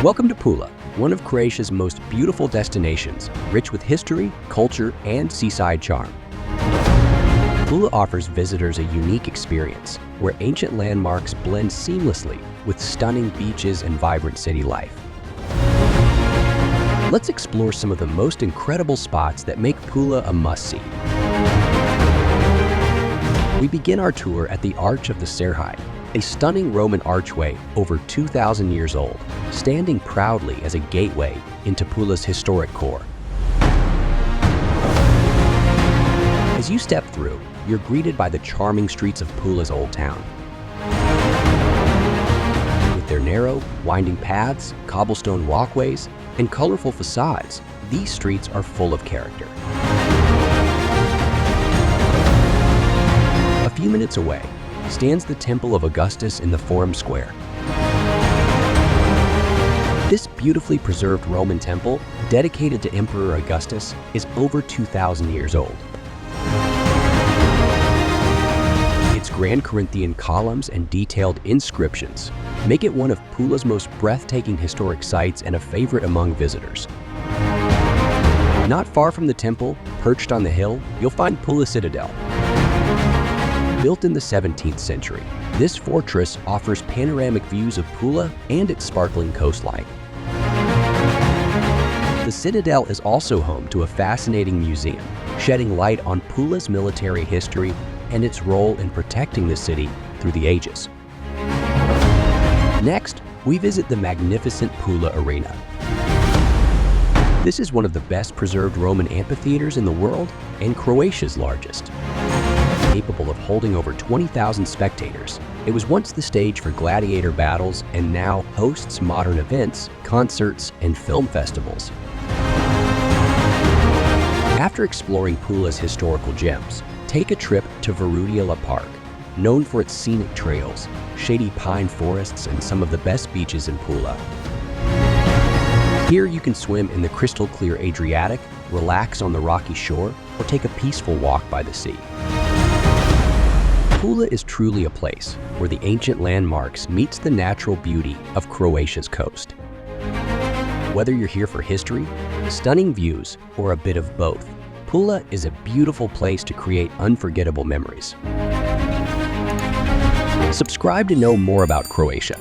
Welcome to Pula, one of Croatia's most beautiful destinations, rich with history, culture, and seaside charm. Pula offers visitors a unique experience where ancient landmarks blend seamlessly with stunning beaches and vibrant city life. Let's explore some of the most incredible spots that make Pula a must-see. We begin our tour at the Arch of the Sergii, a stunning Roman archway over 2,000 years old, standing proudly as a gateway into Pula's historic core. As you step through, you're greeted by the charming streets of Pula's Old Town. With their narrow, winding paths, cobblestone walkways, and colorful facades, these streets are full of character. A few minutes away stands the Temple of Augustus in the Forum Square. This beautifully preserved Roman temple, dedicated to Emperor Augustus, is over 2,000 years old. Its grand Corinthian columns and detailed inscriptions make it one of Pula's most breathtaking historic sites and a favorite among visitors. Not far from the temple, perched on the hill, you'll find Pula Citadel. Built in the 17th century, this fortress offers panoramic views of Pula and its sparkling coastline. The Citadel is also home to a fascinating museum, shedding light on Pula's military history and its role in protecting the city through the ages. Next, we visit the magnificent Pula Arena. This is one of the best preserved Roman amphitheaters in the world and Croatia's largest. Capable of holding over 20,000 spectators, it was once the stage for gladiator battles and now hosts modern events, concerts, and film festivals. After exploring Pula's historical gems, take a trip to Varudijela Park, known for its scenic trails, shady pine forests, and some of the best beaches in Pula. Here you can swim in the crystal-clear Adriatic, relax on the rocky shore, or take a peaceful walk by the sea. Pula is truly a place where the ancient landmarks meets the natural beauty of Croatia's coast. Whether you're here for history, stunning views, or a bit of both, Pula is a beautiful place to create unforgettable memories. Subscribe to know more about Croatia.